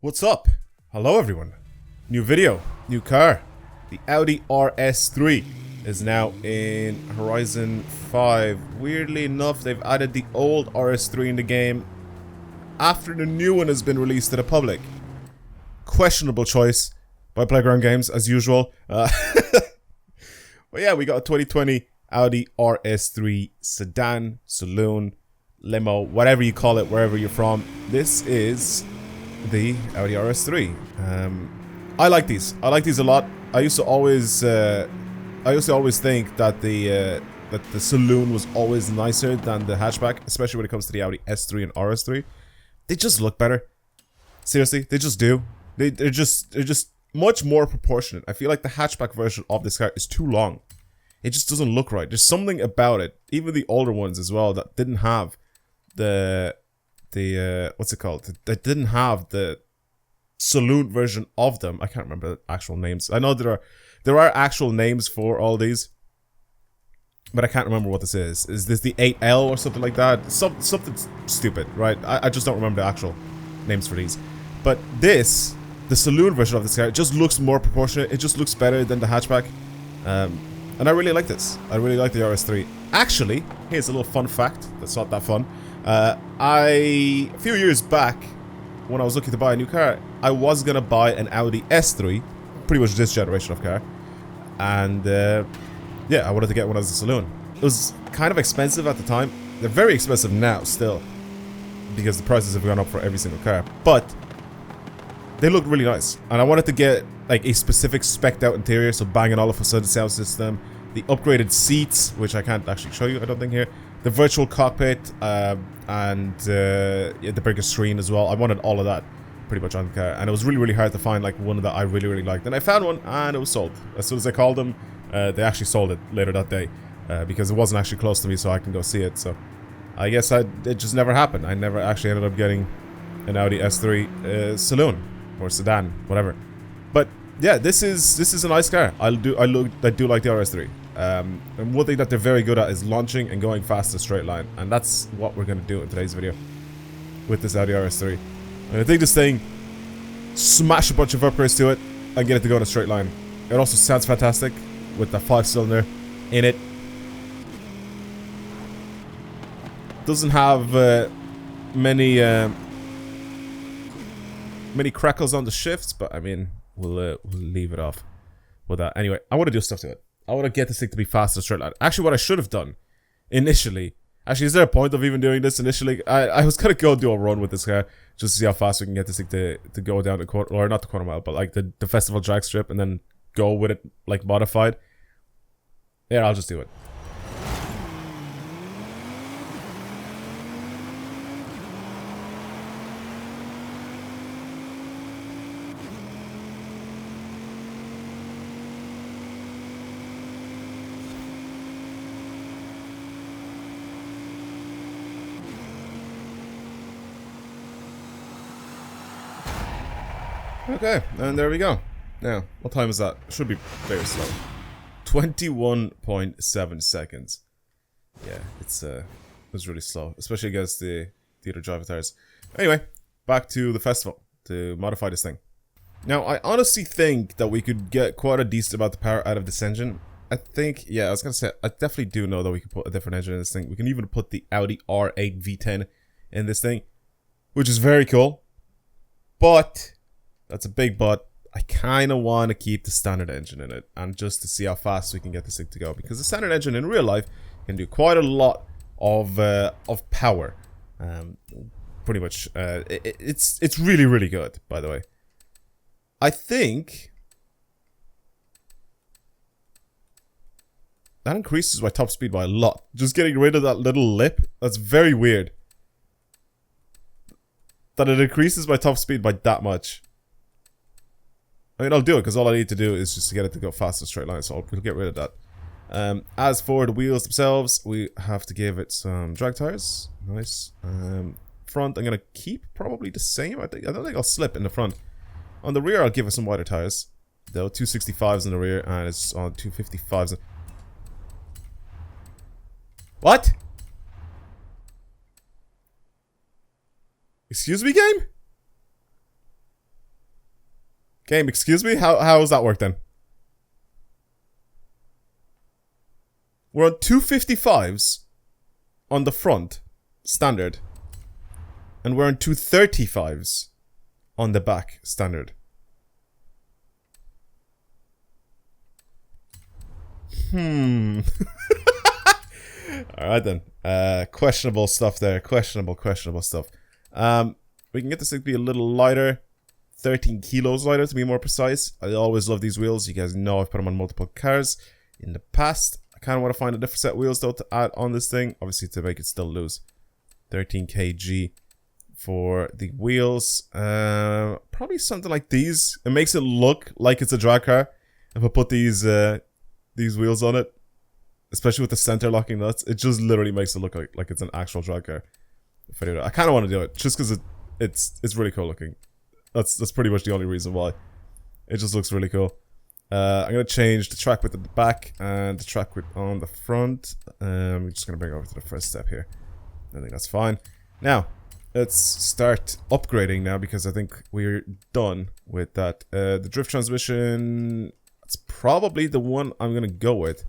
What's up? Hello everyone. New video, new car. The Audi RS3 is now in Horizon 5. Weirdly enough, they've added the old RS3 in the game after the new one has been released to the public. Questionable choice by Playground Games, as usual. But yeah, we got a 2020 Audi RS3 sedan, saloon, limo, whatever you call it, wherever you're from. This is the Audi RS3. I like these. I like these a lot. I used to always think that the saloon was always nicer than the hatchback, especially when it comes to the Audi S3 and RS3. They just look better. Seriously, they just do. They're just much more proportionate. I feel like the hatchback version of this car is too long. It just doesn't look right. There's something about it. Even the older ones as well that didn't have the what's it called? That didn't have the saloon version of them. I can't remember the actual names. I know there are actual names for all these, but I can't remember what this is. Is this the 8L or something like that? Something stupid, right? I just don't remember the actual names for these. But this, the saloon version of this car, it just looks more proportionate. It just looks better than the hatchback. And I really like this. I really like the RS3. Actually, here's a little fun fact that's not that fun. A few years back, when I was looking to buy a new car, I was gonna buy an Audi S3, pretty much this generation of car, and yeah, I wanted to get one as a saloon. It was kind of expensive at the time. They're very expensive now, still, because the prices have gone up for every single car. But they look really nice, and I wanted to get like a specific spec'd out interior, so Bang & Olufsen sound system, the upgraded seats, which I can't actually show you, I don't think here. The virtual cockpit, and yeah, the bigger screen as well. I wanted all of that pretty much on the car, and it was really, really hard to find like one that I really, really liked. And I found one, and it was sold. As soon as I called them, they actually sold it later that day, because it wasn't actually close to me, so I can go see it. So I guess it just never happened. I never actually ended up getting an Audi S3 saloon or sedan, whatever. But yeah, this is a nice car. I do like the RS3. And one thing that they're very good at is launching and going fast in a straight line, and that's what we're gonna do in today's video with this Audi RS3. And I think this thing, smash a bunch of upgrades to it and get it to go in a straight line. It also sounds fantastic with the 5-cylinder in it. Doesn't have many crackles on the shifts, but I mean, we'll leave it off with that. Anyway, I want to do stuff to it. I want to get this thing to be fast in a straight line. Actually, what I should have done initially... Actually, is there a point of even doing this initially? I was going to go do a run with this car just to see how fast we can get this thing to go down the quarter... Or not the quarter mile, but like the festival drag strip, and then go with it like modified. Yeah, I'll just do it. Okay, and there we go. Now, what time is that? Should be very slow. 21.7 seconds. Yeah, it's really slow, especially against the other driver tires. Anyway, back to the festival to modify this thing. Now, I honestly think that we could get quite a decent amount of power out of this engine. I think, yeah, I was gonna say, I definitely do know that we can put a different engine in this thing. We can even put the Audi R8 V10 in this thing, which is very cool. But that's a big but. I kind of want to keep the standard engine in it, and just to see how fast we can get this thing to go, because the standard engine in real life can do quite a lot of power. Pretty much, it's really, really good. By the way, I think that increases my top speed by a lot. Just getting rid of that little lip, that's very weird. That it increases my top speed by that much. I mean, I'll do it because all I need to do is just to get it to go fast in a straight line, so we'll get rid of that. As for the wheels themselves, we have to give it some drag tires. Nice. Front, I'm gonna keep probably the same. I don't think I'll slip in the front. On the rear, I'll give it some wider tires. Though 265s in the rear, and it's on 255s. What? Excuse me, game? Game, excuse me? How does that work then? We're on 255s on the front, standard. And we're on 235s on the back, standard. Alright then. Questionable stuff there. Questionable stuff. We can get this thing to be a little lighter. 13 kilos lighter to be more precise. I always love these wheels. You guys know I've put them on multiple cars in the past. I kind of want to find a different set of wheels though to add on this thing. Obviously to make it still loose. 13 kg for the wheels. Probably something like these. It makes it look like it's a drag car. If I put these wheels on it. Especially with the center locking nuts. It just literally makes it look like it's an actual drag car. If I do that. I kind of want to do it. Just because it's really cool looking. That's pretty much the only reason why. It just looks really cool. I'm going to change the track width at the back and the track width on the front. I'm just going to bring it over to the first step here. I think that's fine. Now, let's start upgrading now because I think we're done with that. The drift transmission, that's probably the one I'm going to go with.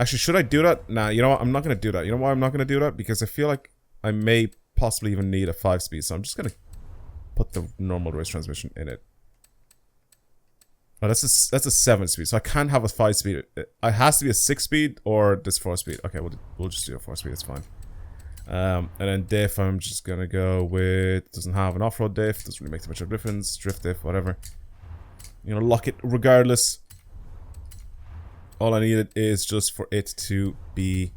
Actually, should I do that? Nah, you know what? I'm not going to do that. You know why I'm not going to do that? Because I feel like I may possibly even need a 5-speed. So I'm just going to put the normal race transmission in it. Oh, that's a 7-speed. So I can't have a 5-speed. It has to be a 6-speed or this 4-speed. Okay, we'll just do a 4-speed. It's fine. And then diff, I'm just going to go with... Doesn't have an off-road diff. Doesn't really make too much of a difference. Drift diff, whatever. You know, lock it regardless. All I needed is just for it to be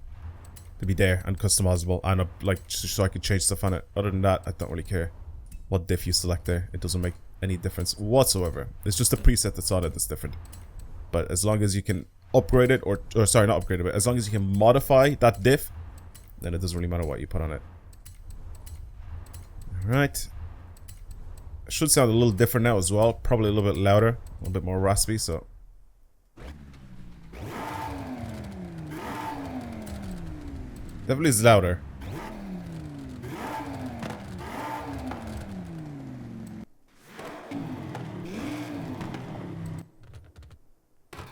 there and customizable and like so I can change stuff on it. Other than that, I don't really care what diff you select there. It doesn't make any difference whatsoever. It's just a preset that's on it that's different. But as long as you can upgrade it or sorry, not upgrade it, but as long as you can modify that diff, then it doesn't really matter what you put on it. Alright. It should sound a little different now as well. Probably a little bit louder, a little bit more raspy, so definitely is louder.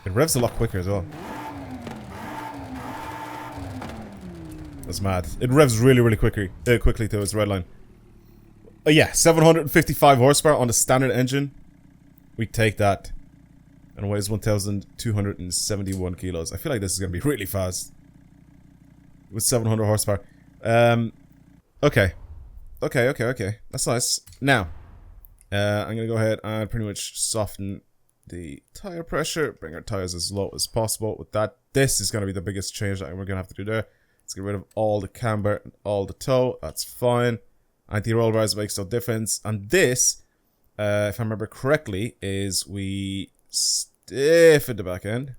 It revs a lot quicker as well. That's mad. It revs really quickly to its red line. Yeah, 755 horsepower on the standard engine. We take that. And weighs 1,271 kilos. I feel like this is going to be really fast. With 700 horsepower. Okay. That's nice. Now, I'm going to go ahead and pretty much soften the tire pressure. Bring our tires as low as possible with that. This is going to be the biggest change that we're going to have to do there. Let's get rid of all the camber and all the toe. That's fine. Anti-roll bars makes no difference. And this, if I remember correctly, is we stiffen the back end.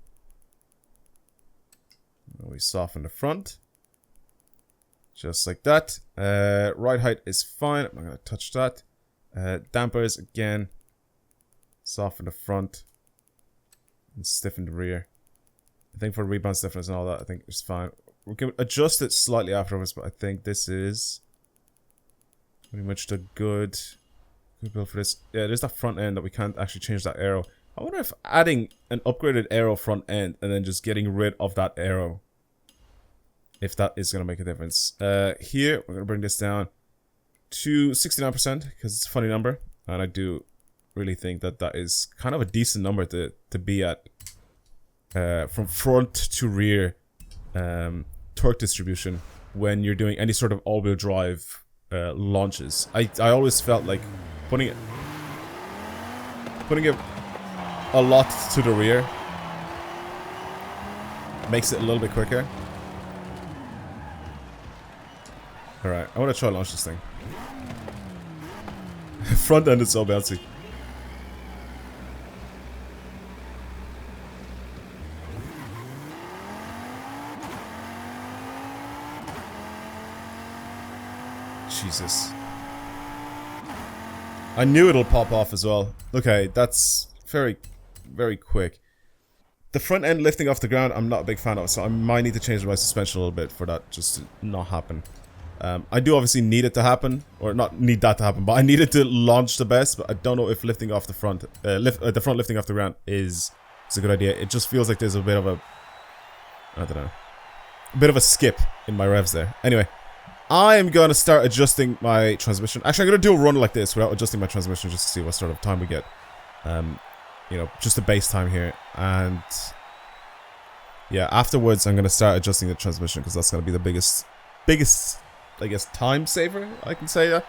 We soften the front. Just like that. Ride height is fine. I'm not going to touch that. Dampers, again. Soften the front. And stiffen the rear. I think for rebound stiffness and all that, I think it's fine. We can adjust it slightly afterwards, but I think this is pretty much the good build for this. Yeah, there's that front end that we can't actually change that arrow. I wonder if adding an upgraded arrow front end and then just getting rid of that arrow, if that is going to make a difference. Here, we're going to bring this down to 69% because it's a funny number. And I do really think that that is kind of a decent number to be at from front to rear torque distribution when you're doing any sort of all-wheel drive launches. I always felt like putting it a lot to the rear makes it a little bit quicker. Alright, I want to try to launch this thing. Front end is so bouncy. Jesus. I knew it'll pop off as well. Okay, that's very, very quick. The front end lifting off the ground, I'm not a big fan of, so I might need to change my suspension a little bit for that just to not happen. I do obviously need it to happen, or not need that to happen, but I need it to launch the best. But I don't know if lifting off the front, the front lifting off the ground is a good idea. It just feels like there's a bit of a, I don't know, a bit of a skip in my revs there. Anyway, I am gonna start adjusting my transmission. Actually, I'm gonna do a run like this without adjusting my transmission, just to see what sort of time we get. You know, just the base time here, and yeah, afterwards I'm gonna start adjusting the transmission because that's gonna be the biggest, I guess, time saver. I can say that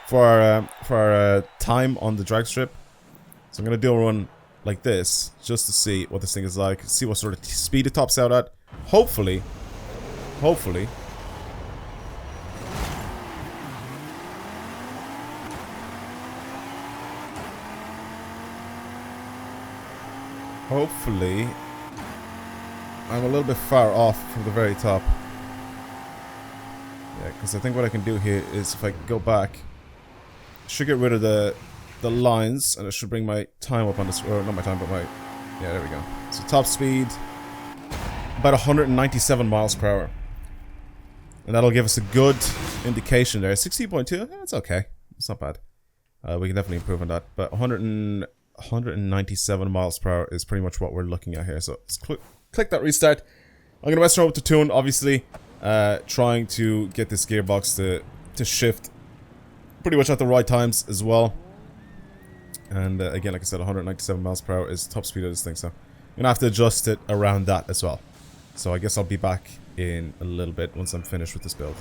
for our time on the drag strip. So I'm gonna do a run like this just to see what this thing is like, see what sort of speed it tops out at. Hopefully. Hopefully I'm a little bit far off from the very top. Yeah, because I think what I can do here is if I go back, I should get rid of the lines, and it should bring my time up on this, or not my time, but my, yeah, there we go. So top speed, about 197 miles per hour. And that'll give us a good indication there. 16.2, that's okay. It's not bad. We can definitely improve on that. But 197 miles per hour is pretty much what we're looking at here. So let's click that restart. I'm going to mess around with the tune, obviously. Trying to get this gearbox to shift pretty much at the right times as well. And again, like I said, 197 miles per hour is top speed of this thing. So I'm going to have to adjust it around that as well. So I guess I'll be back in a little bit once I'm finished with this build.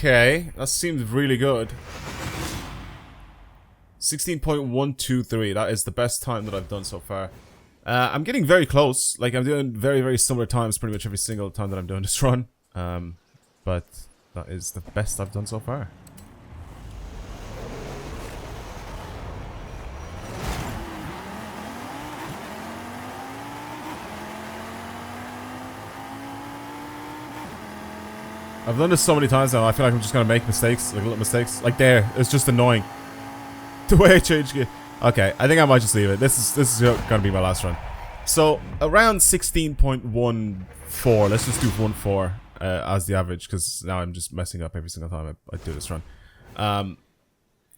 Okay, that seems really good. 16.123, that is the best time that I've done so far. I'm getting very close. Like, I'm doing very, very similar times pretty much every single time that I'm doing this run. But that is the best I've done so far. I've done this so many times now, I feel like I'm just gonna make mistakes, like little mistakes. Like there, it's just annoying. The way I change gear. Okay, I think I might just leave it. This is gonna be my last run. So around 16.14, let's just do 1.4 as the average, because now I'm just messing up every single time I do this run.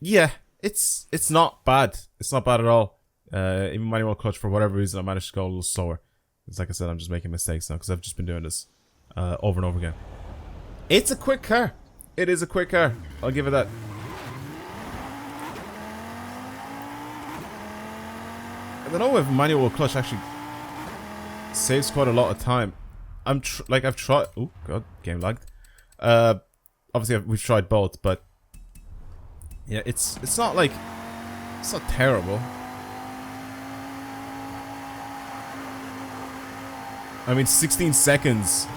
Yeah, it's not bad. It's not bad at all. Even manual clutch, for whatever reason, I managed to go a little slower. It's like I said, I'm just making mistakes now because I've just been doing this over and over again. It's a quick car. It is a quick car. I'll give it that. I don't know if manual clutch actually saves quite a lot of time. I've tried. Oh god, game lagged. Obviously we've tried both, but yeah, it's not like it's not terrible. I mean, 16 seconds.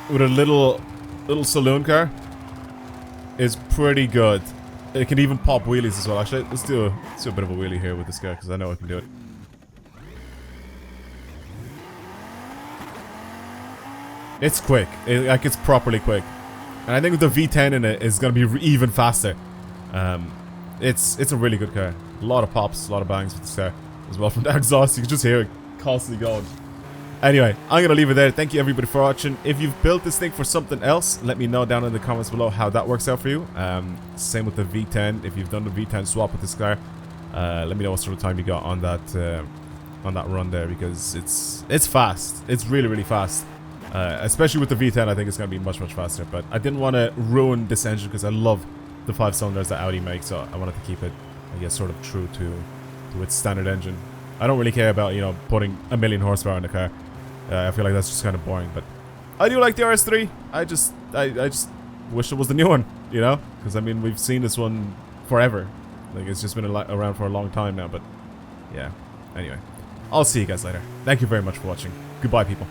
With a little saloon car is pretty good. It can even pop wheelies as well. Actually, let's do a bit of a wheelie here with this guy because I know I can do it. It's quick. Like it's properly quick, and I think with the V10 in it, it's gonna be even faster. It's a really good car. A lot of pops, a lot of bangs with this car as well from the exhaust. You can just hear it constantly going. Anyway, I'm going to leave it there. Thank you everybody for watching. If you've built this thing for something else, let me know down in the comments below how that works out for you. Same with the V10. If you've done the V10 swap with this car, let me know what sort of time you got on that run there, because it's fast. It's really, really fast. Especially with the V10, I think it's going to be much, much faster. But I didn't want to ruin this engine because I love the 5 cylinders that Audi makes, so I wanted to keep it, I guess, sort of true to its standard engine. I don't really care about, you know, putting 1,000,000 horsepower in the car. I feel like that's just kind of boring, but I do like the RS3. I just wish it was the new one, you know? Because, I mean, we've seen this one forever. Like, it's just been around for a long time now, but yeah. Anyway, I'll see you guys later. Thank you very much for watching. Goodbye, people.